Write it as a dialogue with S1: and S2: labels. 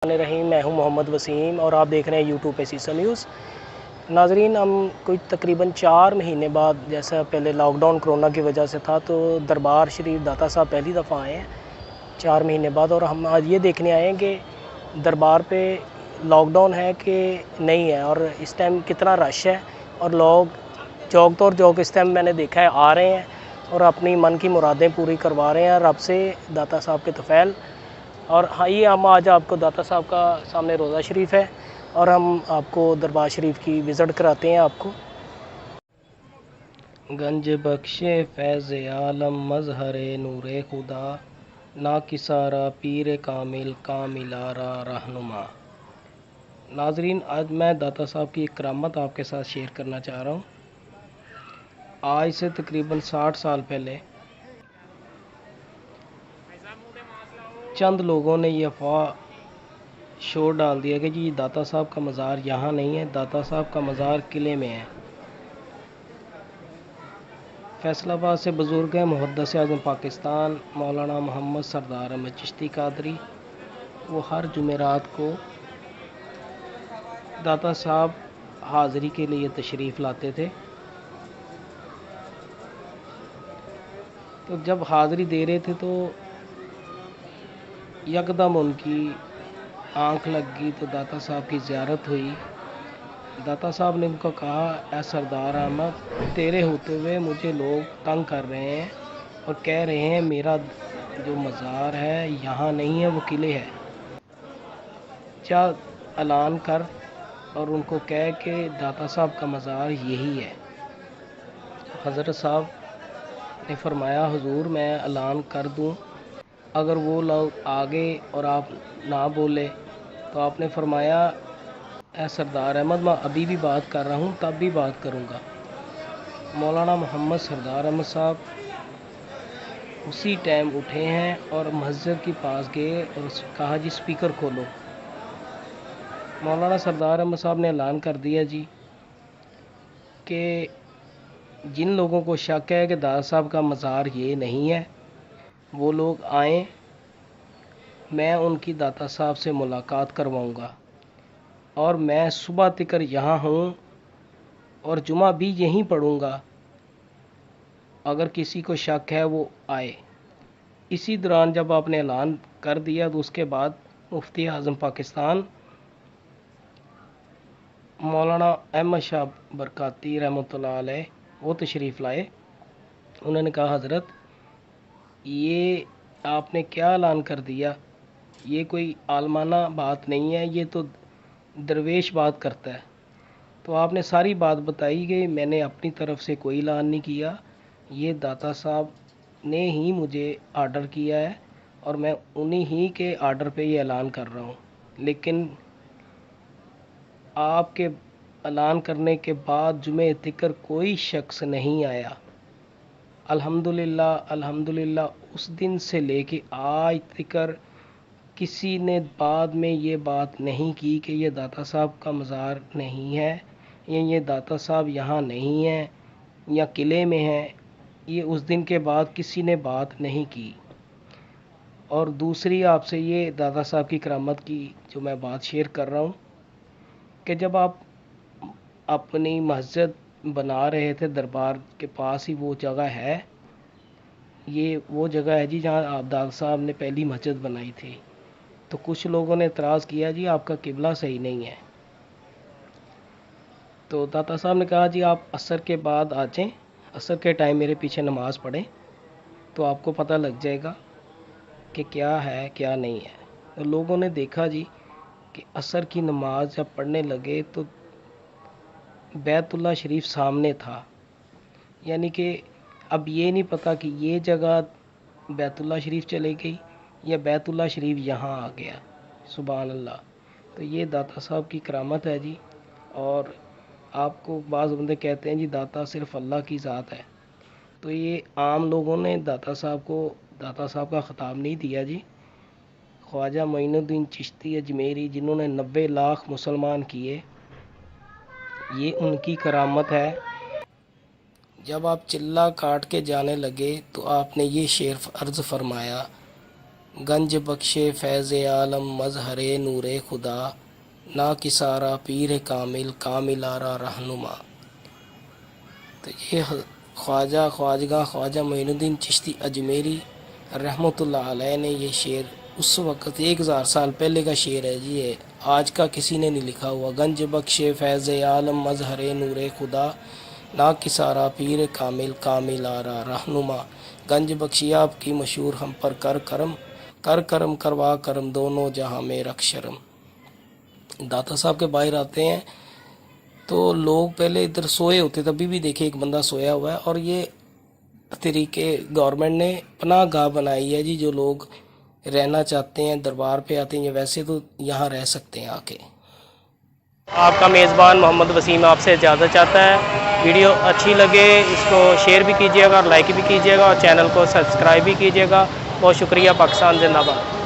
S1: रहीम। मैं हूं मोहम्मद वसीम और आप देख रहे हैं यूट्यूब पे सीसा न्यूज़। नाजरीन, हम कोई तकरीबन 4 महीने बाद, जैसा पहले लॉकडाउन कोरोना की वजह से था, तो दरबार शरीफ दाता साहब पहली दफ़ा आए हैं 4 महीने बाद। और हम आज ये देखने आए हैं कि दरबार पे लॉकडाउन है कि नहीं है, और इस टाइम कितना रश है, और लोग चौक तौर चौक इस टाइम मैंने देखा है आ रहे हैं और अपनी मन की मुरादें पूरी करवा रहे हैं रब से, दाता साहब के तफ़ैल। और हाँ, ये हम आज आपको दाता साहब का सामने रोज़ा शरीफ है और हम आपको दरबार शरीफ की विज़िट कराते हैं आपको। गंज बख्शे फैज़ आलम मज़हर नूरे खुदा, ना किसारा पीर कामिल कामिलारा रहनुमा। नाजरीन, आज मैं दाता साहब की एक करामत आपके साथ शेयर करना चाह रहा हूँ। आज से तकरीबन 60 साल पहले चंद लोगों ने ये अफवाह शोर डाल दिया कि जी दाता साहब का मज़ार यहाँ नहीं है, दाता साहब का मज़ार किले में है। फैसलाबाद से बुज़ुर्ग हैं मुहद्दिस आज़म पाकिस्तान मौलाना मोहम्मद सरदार अहमद चिश्ती कादरी। वो हर जुमेरात को दाता साहब हाज़री के लिए तशरीफ़ लाते थे। तो जब हाज़री दे रहे थे तो यकदम उनकी आंख लग गई, तो दाता साहब की ज़ियारत हुई। दाता साहब ने उनको कहा, ऐ सरदार अहमद, तेरे होते हुए मुझे लोग तंग कर रहे हैं और कह रहे हैं मेरा जो मज़ार है यहाँ नहीं है, वो किले है। जा ऐलान कर और उनको कह के दाता साहब का मज़ार यही है। हज़रत साहब ने फरमाया, हुजूर मैं ऐलान कर दूं, अगर वो लोग आगे और आप ना बोले तो आपने फरमाया, ऐ सरदार अहमद, मैं अभी भी बात कर रहा हूँ, तब भी बात करूँगा। मौलाना मोहम्मद सरदार अहमद साहब उसी टाइम उठे हैं और मस्जिद के पास गए और कहा, जी स्पीकर खोलो। मौलाना सरदार अहमद साहब ने ऐलान कर दिया जी कि जिन लोगों को शक है कि दादा साहब का मज़ार ये नहीं है, वो लोग आएँ, मैं उनकी दाता साहब से मुलाकात करवाऊँगा और मैं सुबह तक यहाँ हूँ और जुमा भी यहीं पढ़ूँगा। अगर किसी को शक है वो आए। इसी दौरान जब आपने ऐलान कर दिया तो उसके बाद मुफ्ती आज़म पाकिस्तान मौलाना अहमद शाह बरकाती रहमतुल्लाह अलैह वो तशरीफ़ लाए। उन्होंने कहा, हज़रत ये आपने क्या ऐलान कर दिया, ये कोई आलमाना बात नहीं है, ये तो दरवेश बात करता है। तो आपने सारी बात बताई कि मैंने अपनी तरफ से कोई ऐलान नहीं किया, ये दाता साहब ने ही मुझे आर्डर किया है और मैं उन्हीं ही के आर्डर पे ये ऐलान कर रहा हूँ। लेकिन आपके ऐलान करने के बाद जुमे तिकर कोई शख्स नहीं आया। अल्हम्दुलिल्लाह अल्हम्दुलिल्लाह उस दिन से लेके आज तिकर किसी ने बाद में ये बात नहीं की कि ये दाता साहब का मज़ार नहीं है या ये दाता साहब यहाँ नहीं है या किले में है। ये उस दिन के बाद किसी ने बात नहीं की। और दूसरी आपसे ये दाता साहब की करामत की जो मैं बात शेयर कर रहा हूँ कि जब आप अपनी मस्जिद बना रहे थे, दरबार के पास ही वो जगह है, ये वो जगह है जी जहाँ आप दाता साहब ने पहली मस्जिद बनाई थी। तो कुछ लोगों ने एतराज़ किया, जी आपका किबला सही नहीं है। तो दाता साहब ने कहा, जी आप असर के बाद आ जाएं, असर के टाइम मेरे पीछे नमाज़ पढ़ें तो आपको पता लग जाएगा कि क्या है क्या नहीं है। तो लोगों ने देखा जी कि असर की नमाज जब पढ़ने लगे तो बैतुल्लाह शरीफ सामने था। यानी कि अब ये नहीं पता कि ये जगह बैतुल्लाह शरीफ चले गई या बैतुल्लाह शरीफ यहाँ आ गया। सुभान अल्लाह। तो ये दाता साहब की करामत है जी। और आपको बाज़ बंदे कहते हैं जी दाता सिर्फ़ अल्लाह की ज़ात है, तो ये आम लोगों ने दाता साहब को दाता साहब का ख़िताब नहीं दिया जी। ख्वाजा मोइनुद्दीन चिश्ती अजमेरी, जिन्होंने 90 लाख मुसलमान किए, ये उनकी करामत है। जब आप चिल्ला काट के जाने लगे तो आपने ये शेर अर्ज़ फरमाया, گنج بخشے فیض عالم مظہر نور خدا، نا کسارا پیر کامل کامل آرا رہنما۔ تو یہ خواجہ معین الدین چشتی اجمیری رحمۃ اللہ علیہ نے یہ شعر اس وقت 1000 سال پہلے کا شعر ہے جی، یہ آج کا کسی نے نہیں لکھا ہوا۔ گنج بخشے فیض عالم مظہر نور خدا، نا کسارا پیر کامل کامل آرا رہنما۔ گنج بخشی آپ کی مشہور ہم پر کر کرم کروا کرم دونوں جہاں میں رکھ شرم۔ داتا صاحب کے باہر آتے ہیں تو لوگ پہلے ادھر سوئے ہوتے تھے، ابھی بھی دیکھے ایک بندہ سویا ہوا ہے، اور یہ طریقے گورنمنٹ نے پناہ گاہ بنائی ہے جی، جو لوگ رہنا چاہتے ہیں دربار پہ آتے ہیں، ویسے تو یہاں رہ سکتے ہیں آ کے۔ آپ کا میزبان محمد وسیم آپ سے اجازت چاہتا ہے، ویڈیو اچھی لگے اس کو شیئر بھی کیجیے گا اور لائک بھی کیجیے گا، اور چینل کو سبسکرائب بھی کیجیے گا۔ بہت شکریہ۔ پاکستان زندہ باد۔